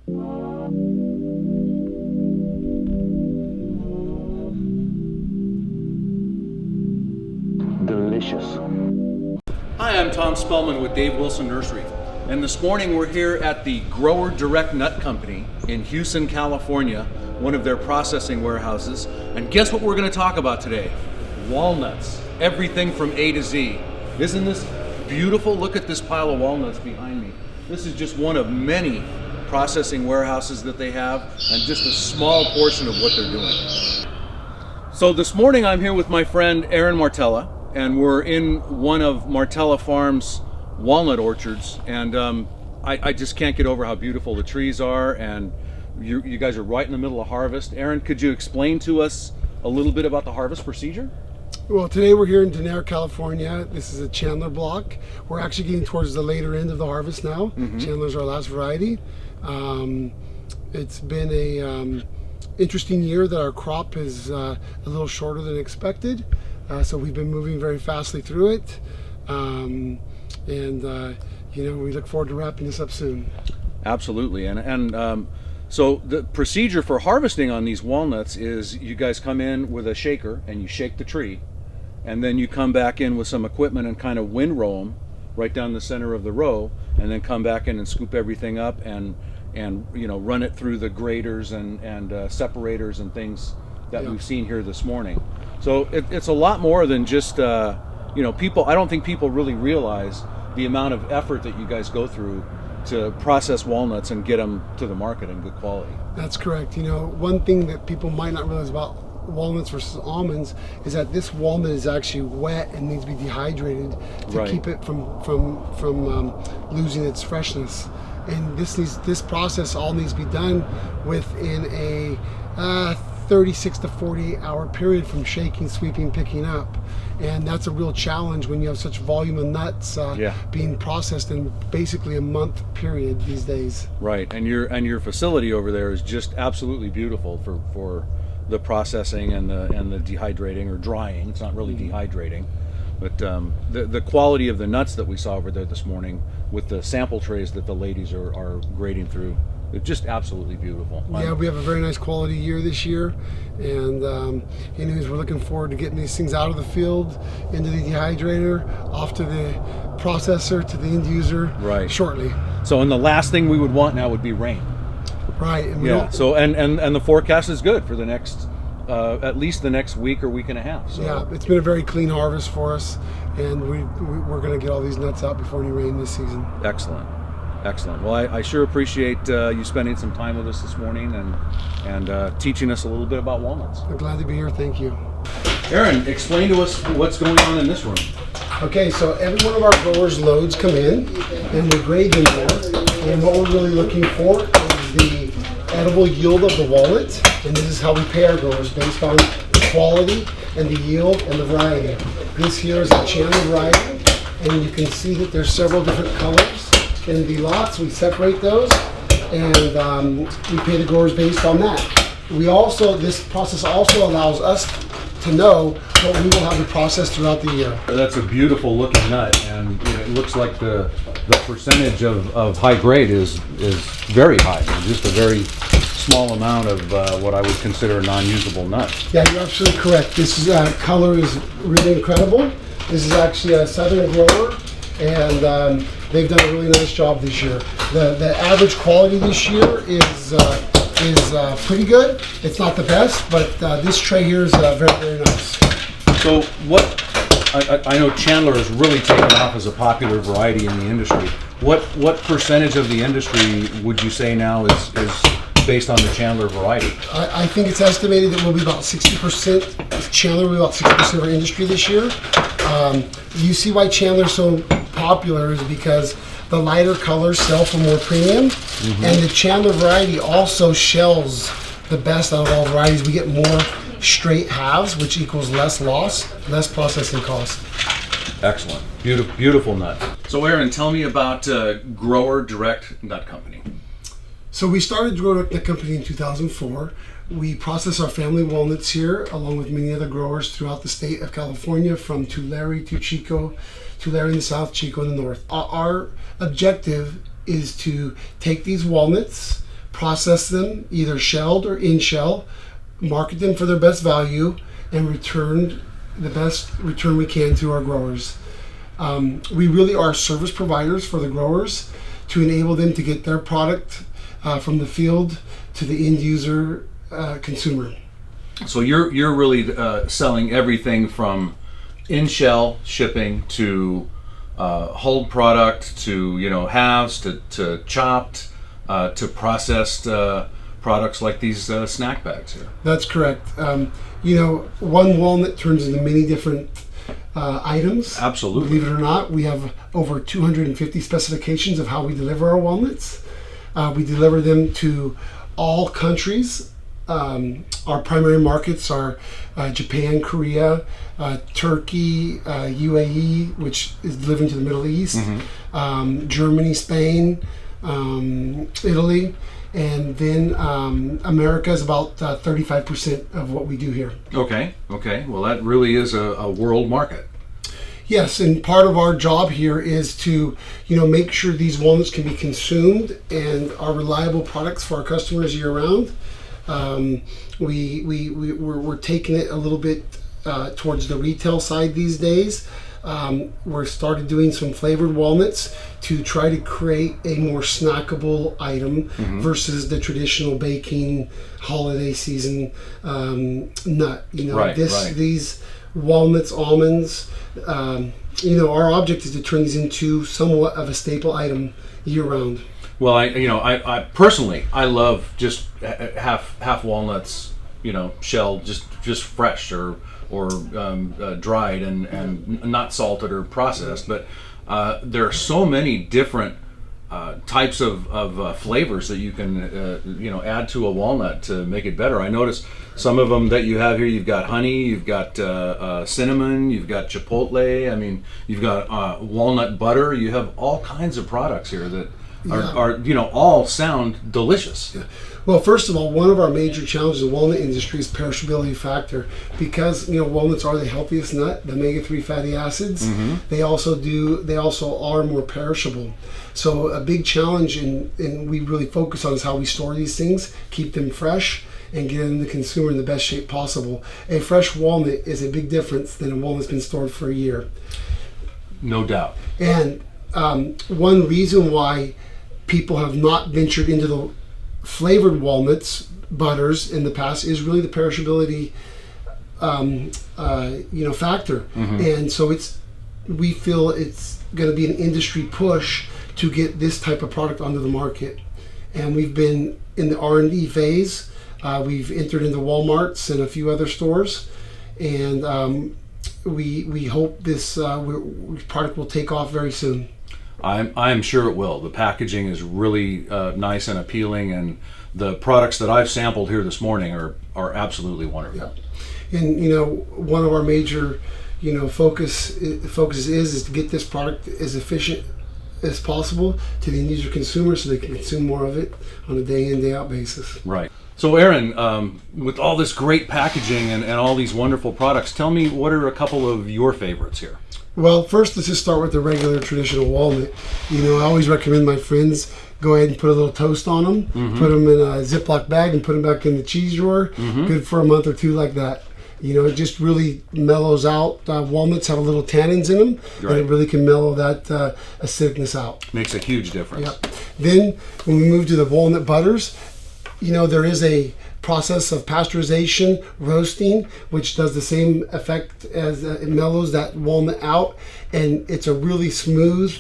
Delicious. Hi, I'm Tom Spellman with Dave Wilson Nursery, and this morning we're here at the Grower Direct Nut Company in Houston, California, one of their processing warehouses. And guess what we're going to talk about today? Walnuts. Everything from A to Z. Isn't this beautiful? Look at this pile of walnuts behind me. This is just one of many processing warehouses that they have, and just a small portion of what they're doing. So this morning I'm here with my friend Aaron Martella, and we're in one of Martella Farms' walnut orchards, and I just can't get over how beautiful the trees are, and you guys are right in the middle of harvest. Aaron, could you explain to us a little bit about the harvest procedure? Well, today we're here in Denair, California. This is a Chandler block. We're actually getting towards the later end of the harvest now. Chandler's our last variety. It's been a interesting year that our crop is a little shorter than expected. So we've been moving very fastly through it. We look forward to wrapping this up soon. Absolutely. So the procedure for harvesting on these walnuts is you guys come in with a shaker and you shake the tree, and then you come back in with some equipment and kind of windrow them right down the center of the row, and then come back in and scoop everything up and run it through the graders and separators and things that we've seen here this morning. So it's a lot more than just people. I don't think people really realize the amount of effort that you guys go through to process walnuts and get them to the market in good quality. That's correct. One thing that people might not realize about walnuts versus almonds is that this walnut is actually wet and needs to be dehydrated to keep it from losing its freshness. And this process all needs to be done within a 36 to 48 hour period from shaking, sweeping, picking up. And that's a real challenge when you have such volume of nuts being processed in basically a month period these days. Right, and your facility over there is just absolutely beautiful for the processing and the dehydrating or drying. It's not really dehydrating, but the quality of the nuts that we saw over there this morning with the sample trays that the ladies are grading through, they're just absolutely beautiful. Yeah, we have a very nice quality year this year, and we're looking forward to getting these things out of the field, into the dehydrator, off to the processor, to the end user shortly. So, and the last thing we would want now would be rain. Right. And So, and the forecast is good for the next, at least the next week or week and a half. So. Yeah, it's been a very clean harvest for us, and we're going to get all these nuts out before any rain this season. Excellent. Well, I sure appreciate you spending some time with us this morning and teaching us a little bit about walnuts. I'm glad to be here. Thank you. Aaron, explain to us what's going on in this room. Okay, so every one of our growers' loads come in, and we grade them there. And what we're really looking for is the edible yield of the walnut, and this is how we pay our growers based on the quality and the yield and the variety. This here is a Chandler variety, and you can see that there's several different colors in the lots. We separate those, and we pay the growers based on that. This process also allows us to know what we will have to process throughout the year. That's a beautiful looking nut, and it looks like the percentage of high grade is very high. Just a very small amount of what I would consider a non-usable nut. Yeah, you're absolutely correct. This color is really incredible. This is actually a southern grower, and they've done a really nice job this year. The average quality this year is pretty good. It's not the best, but this tray here is very, very nice. So I know Chandler has really taken off as a popular variety in the industry. What percentage of the industry would you say now is based on the Chandler variety? I think it's estimated that we'll be about 60%. Chandler will be about 60% of our industry this year. You see why Chandler's so popular is because the lighter colors sell for more premium, and the Chandler variety also shells the best out of all varieties. We get more straight halves, which equals less loss, less processing cost. Excellent. Beautiful nut. So Aaron, tell me about Grower Direct Nut Company. So we started Grower Direct Nut Company in 2004. We process our family walnuts here, along with many other growers throughout the state of California, from Tulare to Chico, Tulare in the south, Chico in the north. Our objective is to take these walnuts, process them either shelled or in shell, market them for their best value, and return the best return we can to our growers. We really are service providers for the growers to enable them to get their product from the field to the end user consumer. So you're really selling everything from in shell shipping to hulled product to halves to chopped to processed products like these snack bags here. That's correct. One walnut turns into many different items. Absolutely. Believe it or not, we have over 250 specifications of how we deliver our walnuts. We deliver them to all countries. Our primary markets are Japan, Korea, Turkey, UAE, which is delivering to the Middle East, Germany, Spain, Italy, and then America is about 35% of what we do here. Okay. Well, that really is a world market. Yes, and part of our job here is to, make sure these walnuts can be consumed and are reliable products for our customers year round. We're taking it a little bit towards the retail side these days. We're started doing some flavored walnuts to try to create a more snackable item versus the traditional baking holiday season nut. Right. These walnuts, almonds. Our object is to turn these into somewhat of a staple item year round. Well, I personally love just half walnuts, shelled, just fresh or dried and not salted or processed. But there are so many different types of flavors that you can add to a walnut to make it better. I noticed some of them that you have here. You've got honey, you've got cinnamon, you've got chipotle. I mean, you've got walnut butter. You have all kinds of products here that are all sound delicious. Yeah. Well, first of all, one of our major challenges in the walnut industry is perishability factor. Because walnuts are the healthiest nut, the omega-3 fatty acids. They also are more perishable. So a big challenge, and we really focus on, is how we store these things, keep them fresh, and get them to the consumer in the best shape possible. A fresh walnut is a big difference than a walnut that's been stored for a year. No doubt. And one reason why people have not ventured into the flavored walnuts, butters in the past is really the perishability factor. And so we feel it's going to be an industry push to get this type of product onto the market. And we've been in the R&D phase. We've entered into Walmarts and a few other stores, and we hope this product will take off very soon. I'm sure it will. The packaging is really nice and appealing, and the products that I've sampled here this morning are absolutely wonderful. Yeah. And one of our major focuses is to get this product as efficient as possible to the end user consumer, so they can consume more of it on a day in, day out basis. Right. So Aaron, with all this great packaging and all these wonderful products, tell me, what are a couple of your favorites here? Well, first, let's just start with the regular traditional walnut. I always recommend my friends go ahead and put a little toast on them, put them in a Ziploc bag, and put them back in the cheese drawer. Good for a month or two like that. It just really mellows out. Walnuts have a little tannins in them, and it really can mellow that acidicness out. Makes a huge difference. Yep. Then, when we move to the walnut butters, there is a process of pasteurization, roasting, which does the same effect as it mellows that walnut out, and it's a really smooth,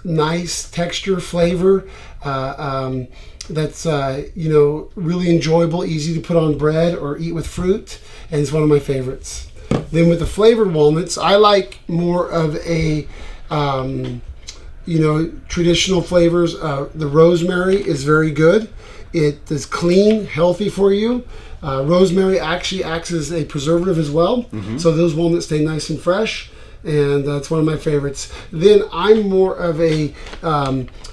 nice texture, flavor. That's really enjoyable, easy to put on bread or eat with fruit, and it's one of my favorites. Then with the flavored walnuts, I like more of a traditional flavors. The rosemary is very good. It is clean, healthy for you. Rosemary actually acts as a preservative as well, so those walnuts stay nice and fresh, and that's one of my favorites. Then I'm more of a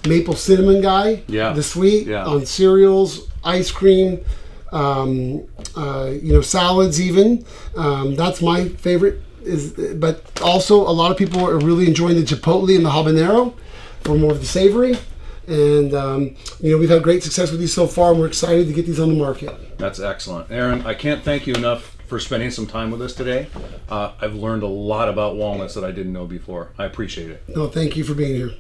maple cinnamon guy. Yeah. The sweet on cereals, ice cream, salads even. That's my favorite. But also a lot of people are really enjoying the chipotle and the habanero for more of the savory. And we've had great success with these so far, and we're excited to get these on the market. That's excellent. Aaron, I can't thank you enough for spending some time with us today. I've learned a lot about walnuts that I didn't know before. I appreciate it. No, thank you for being here.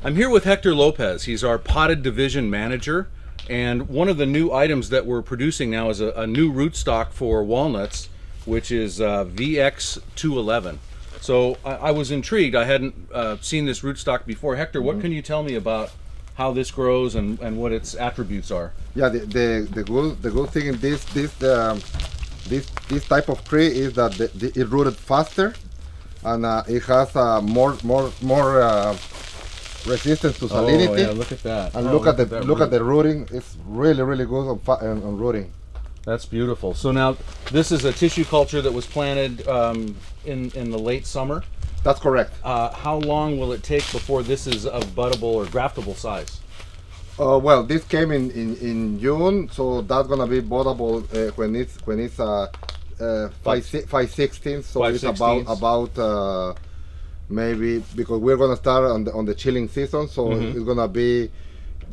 I'm here with Hector Lopez. He's our potted division manager. And one of the new items that we're producing now is a new rootstock for walnuts, which is VX211. So I was intrigued. I hadn't seen this rootstock before. Hector, what can you tell me about how this grows and what its attributes are? Yeah, the good thing in this type of tree is that it rooted faster, and it has more resistance to salinity. Oh, yeah, look at that. And Oh, look at the root. rooting. It's really good on rooting. That's beautiful. So now this is a tissue culture that was planted in the late summer. That's correct. How long will it take before this is of buddable or graftable size? Well, this came in June, so that's gonna be buddable when it's 5/16. So it's 5/16. about maybe, because we're gonna start on the chilling season, so it's gonna be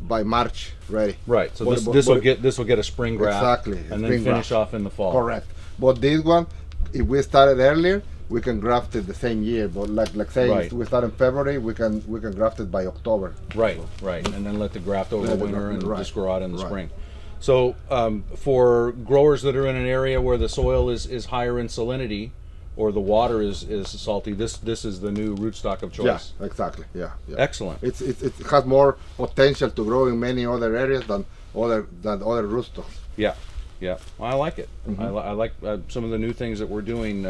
by March ready. Right. So But- this will but- get a spring graft. Exactly, a And then spring finish graft. off in the fall. Correct. But this one, if we started earlier, we can graft it the same year. But like say Right. if we start in February, we can graft it by October. Right. And then let the graft over the Let the winter graft- and right, just grow out in the right. spring. So for growers that are in an area where the soil is higher in salinity or the water is salty, this is the new rootstock of choice. Yeah, exactly. Yeah. Excellent. It has more potential to grow in many other areas than other rootstocks. Yeah. Well, I like it. I like some of the new things that we're doing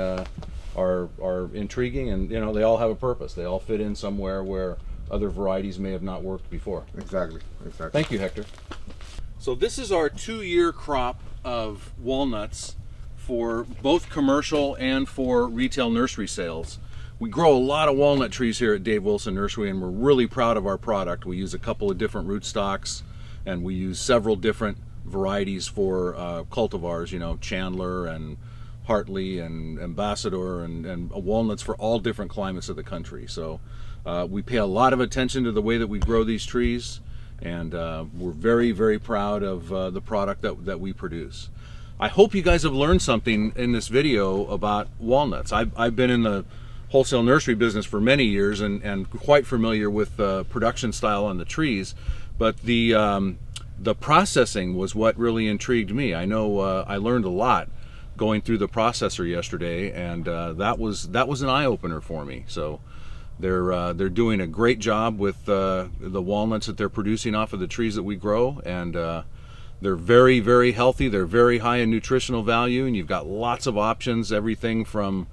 are intriguing, and they all have a purpose. They all fit in somewhere where other varieties may have not worked before. Exactly. Thank you, Hector. So this is our 2-year crop of walnuts for both commercial and for retail nursery sales. We grow a lot of walnut trees here at Dave Wilson Nursery, and we're really proud of our product. We use a couple of different rootstocks, and we use several different varieties for cultivars, Chandler and Hartley and Ambassador and walnuts for all different climates of the country. So we pay a lot of attention to the way that we grow these trees, and we're very, very proud of the product that we produce. I hope you guys have learned something in this video about walnuts. I've been in the wholesale nursery business for many years and quite familiar with the production style on the trees, but the processing was what really intrigued me. I know I learned a lot going through the processor yesterday, and that was an eye-opener for me. So they're doing a great job with the walnuts that they're producing off of the trees that we grow, and they're very, very healthy. They're very high in nutritional value, and you've got lots of options, everything from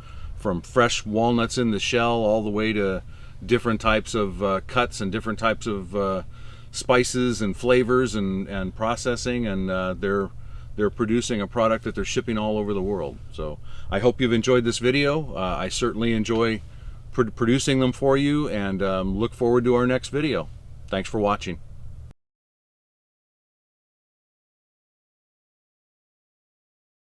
fresh walnuts in the shell all the way to different types of cuts and different types of spices and flavors and processing, and they're producing a product that they're shipping all over the world. So I hope you've enjoyed this video. I certainly enjoy producing them for you, and look forward to our next video. Thanks for watching.